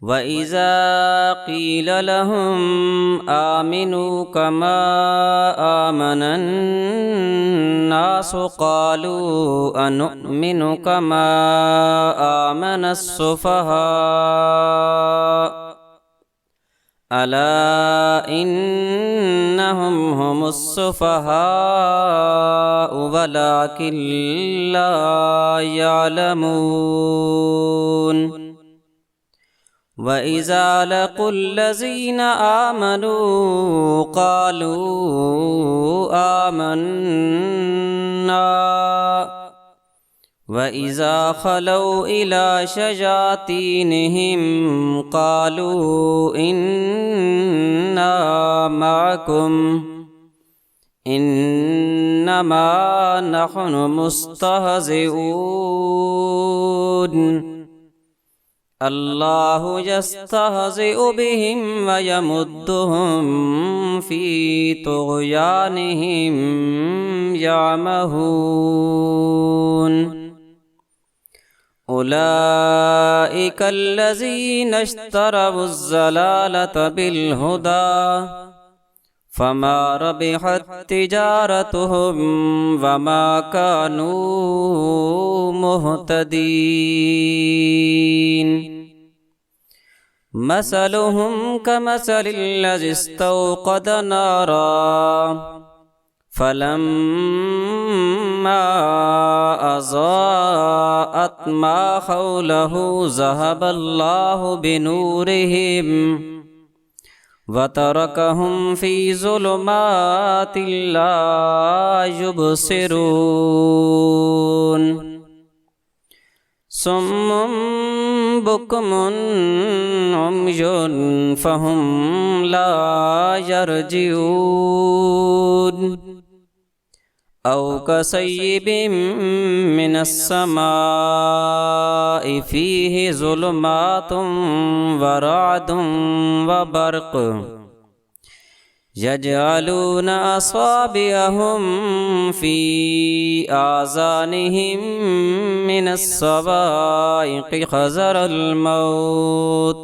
वइज़ा क़ील लहुम आमिनू कमा आमनन्नासु क़ालू अनुमिनु कमा आमनस्सुफ़हा अला इन्नहुम हुमुस्सुफ़हाउ वलाकिन ला यअलमून। वइज़ा लक़ुल्लज़ीना आमनू क़ालू आमन्ना वइज़ा ख़लौ इला शयातीनिहिम क़ालू इन्ना मअकुम इन्नमा नहनु मुस्तहज़िऊन। अल्लाहु यस्तहज़िउ बिहिम व यमुद्दुहुम फ़ी तुग़यानिहिम यअमहून। उलाइका अल्लज़ीना इश्तरवुज़्ज़लालत बिल्हुदा फमा रबिहत तिजारतुहुम वमा कानू मुहतदीन। मसलुहुम कमसलिल्लज़ी इस्तौक़द नारा फलम्मा अज़ाअत मा हौलहु ज़हबल्लाहु बिनूरिहिम वतरकहुम फ़ी ज़ुलुमातिन ला युबसिरून। सुम्मुन बुक्मुन उम्युन फ़हुम ला यरजिऊन। औ कसय्यिबिम मिनस्समाइ फ़ीहि ज़ुलुमातुन व रअदुन व बर्क़ यजअलून असाबिअहुम फ़ी आज़ानिहिम मिनस्सवाइक़ि हज़रल मौत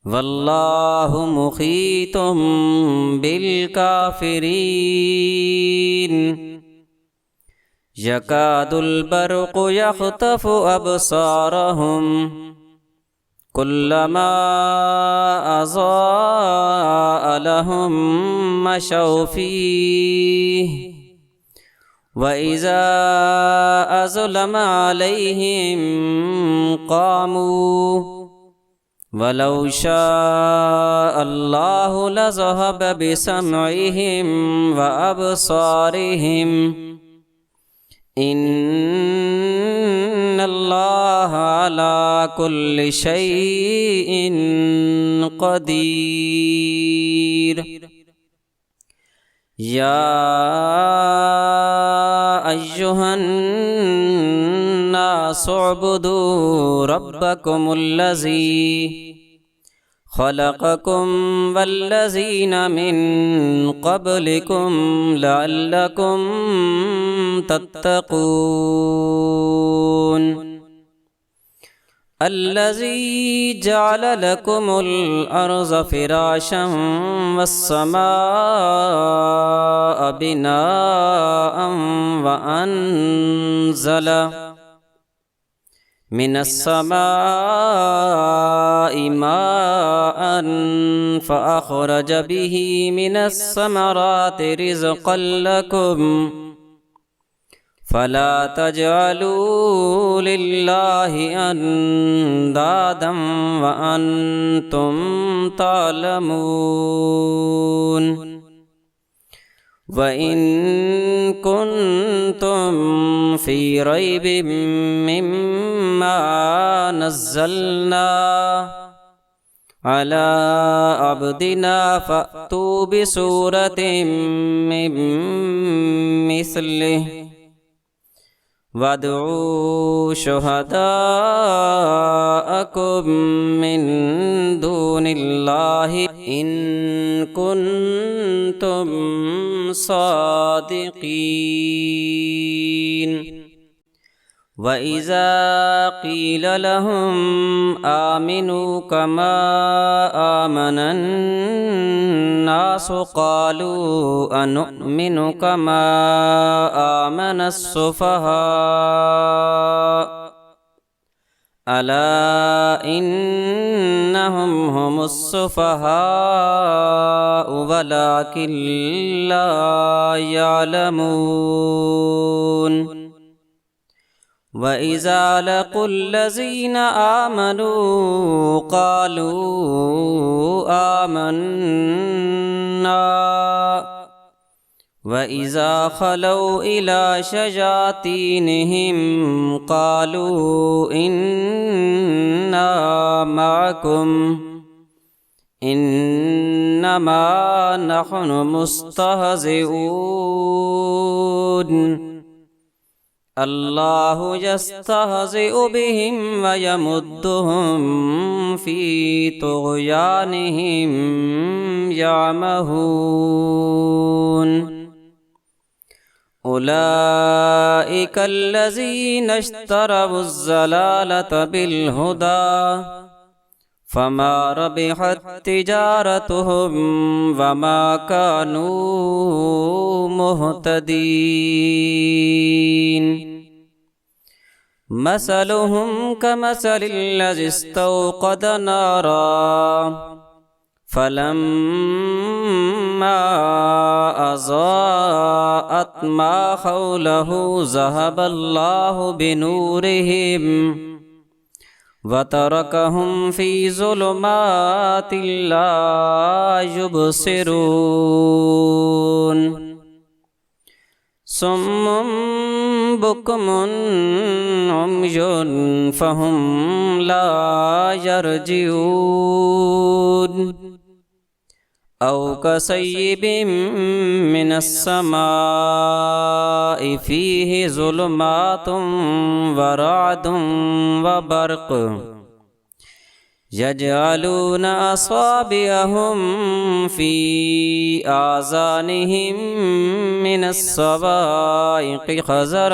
वल्लाहु मुहीतुम बिलकाफिरीन। यकादुल बर्क़ु यख़्तफ़ु अबसारहुम कुल्लमा अज़ाअ लहुम मशौ फ़ीहि वइज़ा अज़लम अलैहिम क़ामू वलौ शाअल्लाहु लज़हब बिसमइहिम व अबसारिहिम इन्नल्लाह अला कुल्लि शैइन क़दीर। या अय्युहन्नासु उअ्बुदू रब्बकुमुल्लज़ी ख़लक़कुम वल्लज़ीना मिन क़ब्लिकुम लअल्लकुम तत्तक़ून। अल्लज़ी जअल लकुमुल अर्ज़ फ़िराशं वस्समाअ बिनाअन व अनज़ल मिनस्समाइ माअन फ़अख़रज बिही मिनस्समराति रिज़क़न लकुम फ़ला तजअलू लिल्लाहि अंदादन व अंतुम तालमून। व इन कुन्तुम फ़ी रैबिम मिम्मा नज़्ज़लना अला अब्दिना फ़अतू बिसूरतिम मिन मिस्लिहि वदऊ शुहदाअकुम मिन दूनिल्लाहि इन कुन्तुम सादिकीन। وإذا قيل لهم آمنوا كما آمن الناس قالوا أنؤمن كما آمن السفهاء ألا إنهم هم السفهاء ولكن لا يعلمون وإذا لقوا الذين آمنوا قالوا آمنا وإذا خلوا إلى شياطينهم قالوا إنا معكم إنما نحن مستهزئون الله يستهزئ بهم ويمدهم في طغيانهم يعمهون أولئك الذين اشتروا الضلالة بالهدى فما ربحت تجارتهم وما كانوا مهتدين مثلهم كمثل الذي استوقد نارا فلما أضاءت ما حوله ذهب الله بنورهم وتركهم في ظلمات لا يبصرون صم بكم عمي فهم لا يرجعون أو كصيب من السماء فيه ظلمات ورعد وبرق يجعلون أصابعهم في آذانهم من الصواعق حذر